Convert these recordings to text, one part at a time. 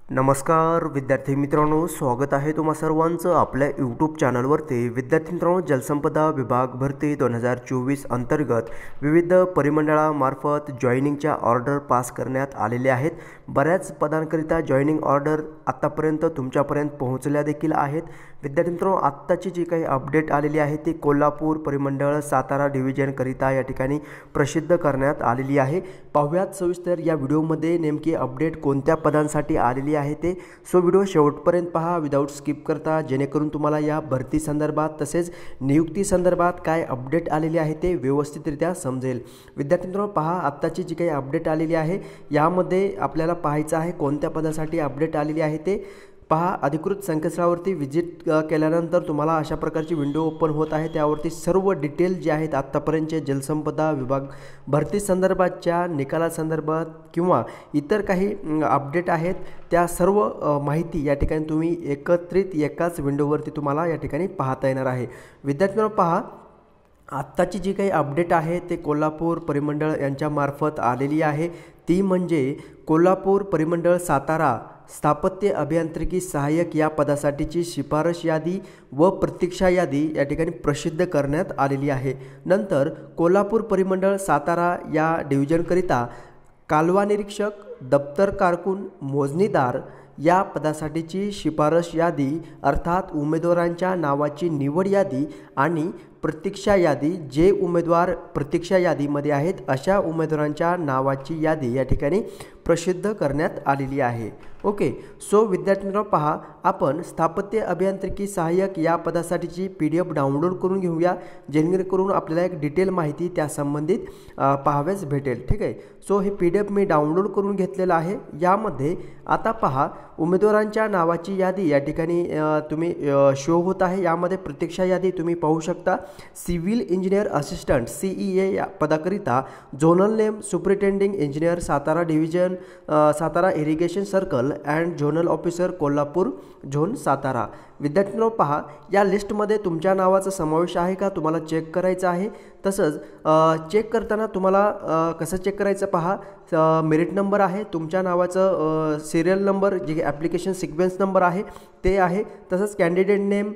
नमस्कार विद्यार्थी मित्रांनो, स्वागत आहे तुम्हा सर्वांचं आपल्या यूट्यूब चॅनलवरती। विद्यार्थी मित्रांनो, जलसंपदा विभाग भरती 2024 अंतर्गत विविध परिमंडळामार्फत जॉईनिंगच्या ऑर्डर पास करण्यात आलेले आहेत। बऱ्याच पदांकरिता जॉईनिंग ऑर्डर आतापर्यंत तुमच्यापर्यंत पोहोचल्या देखील आहेत। विद्यार्थी मित्रांनो, आत्ताची जी काही अपडेट आलेली आहे ती कोल्हापूर परिमंडळ सातारा डिव्हिजन करिता या ठिकाणी प्रसिद्ध करण्यात आलेली आहे। पाहूयात सविस्तर या व्हिडिओमध्ये नेमकी अपडेट कोणत्या पदांसाठी आलेली आहे ते। सो व्हिडिओ शेवटपर्यंत पहा विदाउट स्किप करता, जेणेकरून तुम्हाला या भरती संदर्भात तसेच नियुक्ती संदर्भात काय अपडेट आलेली आहे ते व्यवस्थितरित्या समजेल। विद्यार्थी मित्रांनो, पहा आत्ताची जी काही अपडेट आलेली आहे यामध्ये आपल्याला पाहायचं आहे कोणत्या पदासाठी अपडेट आलेली आहे ते। पहा, अधिकृत संकेतस्थळावरती विजिट केल्यानंतर तुम्हाला अशा प्रकारची विंडो ओपन होत आहे। त्यावरती सर्व डिटेल जे आहेत आत्तापर्यंतचे जलसंपदा विभाग भरती संदर्भातच्या निकालासंदर्भात किंवा इतर काही अपडेट आहेत त्या सर्व माहिती या ठिकाणी तुम्ही एकत्रित एकाच विंडोवरती तुम्हाला या ठिकाणी पाहता येणार आहे। विद्यार्थ्यांनो, पहा आत्ताची जी काही अपडेट आहे ते कोल्हापूर परिमंडळ यांच्यामार्फत आलेली आहे। ती म्हणजे कोल्हापूर परिमंडळ सातारा स्थापत्य अभियांत्रिकी सहाय्यक या पदासाठीची शिफारस यादी व प्रतीक्षा यादी या ठिकाणी प्रसिद्ध करण्यात आलेली आहे। नंतर कोल्हापूर परिमंडळ सातारा या डिव्हिजनकरिता कालवा निरीक्षक, दप्तर कारकून, मोजणीदार या पदासाठीची शिफारस यादी अर्थात उमेदवारांच्या नावाची निवड यादी आणि प्रतीक्षा यादी, जे उमेदवार प्रतीक्षा यादीमध्ये आहेत अशा उमेदवारांच्या नावाची यादी या ठिकाणी प्रसिद्ध करण्यात आलेली आहे। ओके, सो विद्यार्थी मित्रांनो, पहा आपण स्थापत्य अभियांत्रिकी सहाय्यक या पदासाठीची PDF डाउनलोड करून घेऊया, जेणेकरून आपल्याला एक डिटेल माहिती त्या संबंधित पाहाव्यास भेटेल। ठीक आहे, सो हे PDF मी डाउनलोड करून घेतलेलं आहे। यामध्ये आता पहा उमेदवारांच्या नावाची यादी या ठिकाणी तुम्ही शो होत आहे। यामध्ये प्रतीक्षा यादी तुम्ही पाहू शकता। सिव्हिल इंजिनियर असिस्टंट CEA या पदाकरिता zonal name superintending engineer Satara division Satara irrigation circle and zonal officer Kolhapur zone Satara. विद्यार्थी मित्रांनो, पहा या लिस्टमध्ये तुमच्या नावाचा समावेश आहे का तुम्हाला चेक करायचं आहे। तसंच चेक करताना तुम्हाला कसं चेक करायचं पहा, मेरिट नंबर आहे, तुमच्या नावाचं सिरियल नंबर जे ॲप्लिकेशन सिक्वेन्स नंबर आहे ते आहे, तसंच कॅन्डिडेट नेम,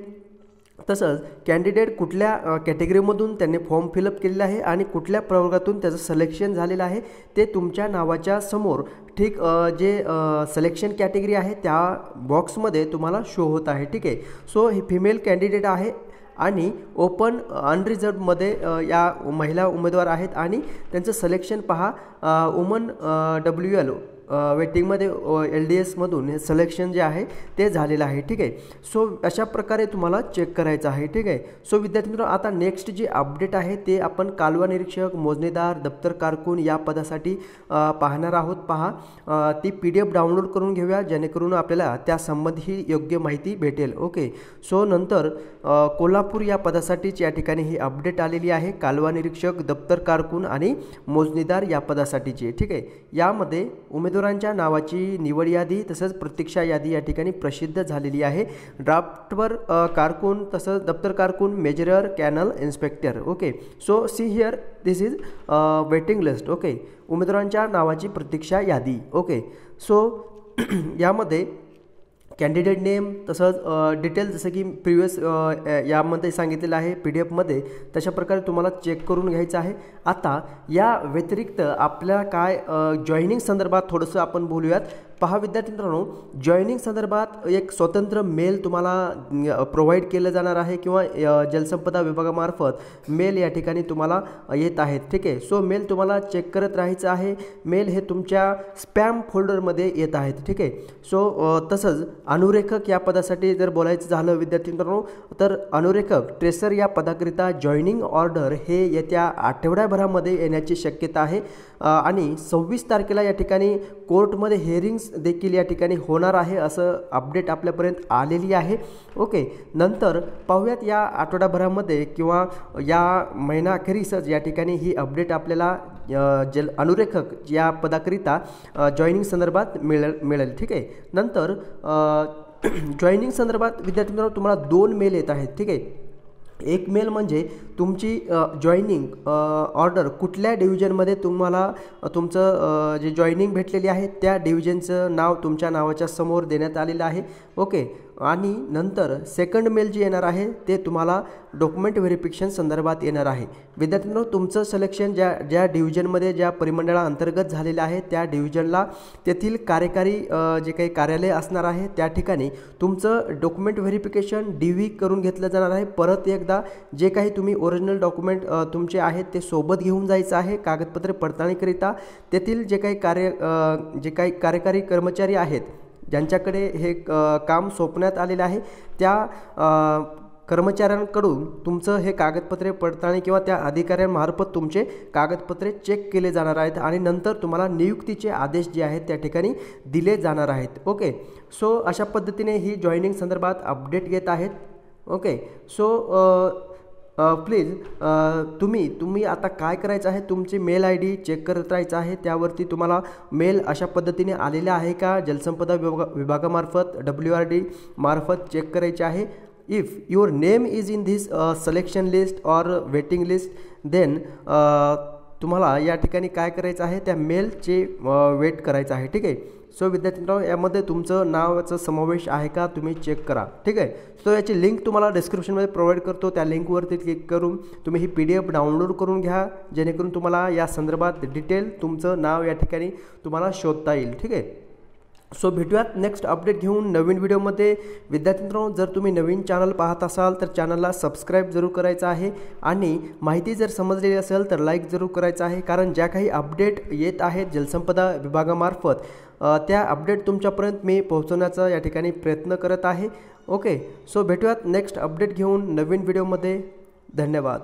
तसंच कॅन्डिडेट कुठल्या कॅटेगरीमधून त्यांनी फॉर्म फिलअप केलेला आहे आणि कुठल्या प्रवर्गातून त्याचं सिलेक्शन झालेलं आहे ते तुमच्या नावाच्या समोर ठीक जे सिलेक्शन कॅटेगरी आहे त्या बॉक्समध्ये तुम्हाला शो होत आहे। ठीक आहे, सो ही फिमेल कॅन्डिडेट आहे आणि ओपन अनरिझर्वमध्ये या महिला उमेदवार आहेत आणि त्यांचं सिलेक्शन पहा वुमन WL वेटिंगमध्ये LDS मधून हे सिलेक्शन जे आहे ते झालेलं आहे। ठीक आहे, सो अशा प्रकारे तुम्हाला चेक करायचं आहे। ठीक आहे, सो विद्यार्थी मित्रांनो, आता नेक्स्ट जी अपडेट आहे ते आपण कालवा निरीक्षक, मोजणीदार, दप्तर कारकून या पदासाठी पाहणार आहोत। पहा ती PDF डाउनलोड करून घेऊया, जेणेकरून आपल्याला त्या संबंधी योग्य माहिती भेटेल। ओके, सो नंतर कोल्हापूर या पदासाठीच या ठिकाणी ही अपडेट आलेली आहे, कालवा निरीक्षक, दप्तर कारकून आणि मोजणीदार या पदासाठीची। ठीक आहे, यामध्ये उमेदवारांच्या नावाची निवड यादी तसंच प्रतीक्षा यादी या ठिकाणी प्रसिद्ध झालेली आहे। ड्राफ्टवर कारकून तसंच दप्तर कारकून, measurer, canal inspector. Okay, so see here this is waiting list. Okay, उमेदवारांच्या नावाची प्रतीक्षा यादी। ओके, सो यामध्ये कॅन्डिडेट नेम तसंच डिटेल जसं की प्रिव्हियस यामध्ये सांगितलेलं आहे PDF मध्ये, तशा प्रकारे तुम्हाला चेक करून घ्यायचं आहे। आता या व्यतिरिक्त आपल्या काय जॉईनिंग संदर्भात थोडंसं आपण बोलूयात। पहा विद्यार्थी मित्रांनो, जॉईनिंग संदर्भात एक स्वतंत्र मेल तुम्हाला प्रोव्हाइड केलं जाणार आहे किंवा जलसंपदा विभागामार्फत मेल या ठिकाणी तुम्हाला येत आहेत। ठीक आहे, सो मेल तुम्हाला चेक करत राहायचं आहे। मेल हे तुमच्या स्पॅम फोल्डरमध्ये येत आहेत। ठीक आहे, सो तसंच अनुरेखक या पदासाठी जर बोलायचं झालं विद्यार्थी मित्रांनो, तर अनुरेखक ट्रेसर या पदाकरिता जॉईनिंग ऑर्डर हे येत्या आठवड्याभरामध्ये येण्याची शक्यता आहे आणि 26 तारखेला या ठिकाणी कोर्टमध्ये हिअरिंग्स देखील या ठिकाणी होणार आहे असं अपडेट आपल्यापर्यंत आलेली आहे। ओके, नंतर पाहूयात या आठवड्याभरामध्ये किंवा या महिनाअखेरीसच या ठिकाणी ही अपडेट आपल्याला अनुरेखक या पदाकरिता जॉईनिंग संदर्भात मिळेल। ठीक आहे, नंतर जॉईनिंग संदर्भात विद्यार्थी मित्रांनो तुम्हाला 2 मेल येत आहेत। ठीक आहे, एक मेल म्हणजे तुमची जॉईनिंग ऑर्डर कुठल्या डिव्हिजनमध्ये तुम्हाला तुमचं जे जॉईनिंग भेटलेली आहे त्या डिव्हिजनचं नाव तुमच्या नावाच्या समोर देण्यात आलेलं आहे. ओके. आणि नंतर सेकंड मेल जे येणार आहे ते तुम्हाला डॉक्युमेंट व्हेरिफिकेशन संदर्भात येणार आहे. विद्यार्थ्यांनो, तुमचं सिलेक्शन ज्या डिव्हिजनमध्ये ज्या परिमंडळाअंतर्गत झालेलं आहे त्या डिव्हिजनला तेथील कार्यकारी जे काही कार्यालय असणार आहे त्या ठिकाणी तुमचं डॉक्युमेंट व्हेरिफिकेशन DV करून घेतलं जाणार आहे. परत एकदा जे काही तुम्ही ओरिजिनल डॉक्युमेंट तुमचे आहेत ते सोबत घेऊन जायचं आहे कागदपत्रे पडताळणीकरिता. तेथील जे काही कार्यकारी कर्मचारी आहेत ज्यांच्याकडे हे काम सोपण्यात आलेलं आहे त्या कर्मचाऱ्यांकडून तुमचं हे कागदपत्रे पडताळणी किंवा त्या अधिकाऱ्यांमार्फत तुमचे कागदपत्रे चेक केले जाणार आहेत आणि नंतर तुम्हाला नियुक्तीचे आदेश जे आहेत त्या ठिकाणी दिले जाणार आहेत. ओके. सो अशा पद्धतीने ही जॉईनिंग संदर्भात अपडेट येत आहेत. ओके. सो प्लीज तुम्ही आता काय करायचं आहे, तुमची मेल ID चेक करत राहायचं आहे. त्यावरती तुम्हाला मेल अशा पद्धतीने आलेला आहे का जलसंपदा विभागामार्फत WRD मार्फत चेक करायचे आहे. If your name is in this selection list or waiting list then तुम्हाला या ठिकाणी काय करायचं आहे, त्या मेलचे वेट करायचं आहे. ठीक आहे. सो विद्यार्थ्यांनो, यामध्ये तुमचं नावाचा समावेश आहे का तुम्ही चेक करा. ठीक आहे. सो याची लिंक तुम्हाला डिस्क्रिप्शनमध्ये प्रोव्हाइड करतो. त्या लिंकवरती क्लिक करून तुम्ही ही PDF डाउनलोड करून घ्या जेणेकरून तुम्हाला या संदर्भात डिटेल तुमचं नाव या ठिकाणी तुम्हाला शोधता येईल. ठीक आहे. सो भेटूयात नेक्स्ट अपडेट घेऊन नवीन व्हिडिओमध्ये. विद्यार्थ्यांनो, जर तुम्ही नवीन चॅनल पाहत असाल तर चॅनलला सबस्क्राईब जरूर करायचं आहे आणि माहिती जर समजलेली असेल तर लाईक जरूर करायचं आहे, कारण ज्या काही अपडेट येत आहेत जलसंपदा विभागामार्फत त्या अपडेट तुमच्यापर्यंत मी पोहोचवण्याचा या ठिकाणी प्रयत्न करत आहे. ओके. सो भेटूयात नेक्स्ट अपडेट घेऊन नवीन व्हिडिओमध्ये. धन्यवाद.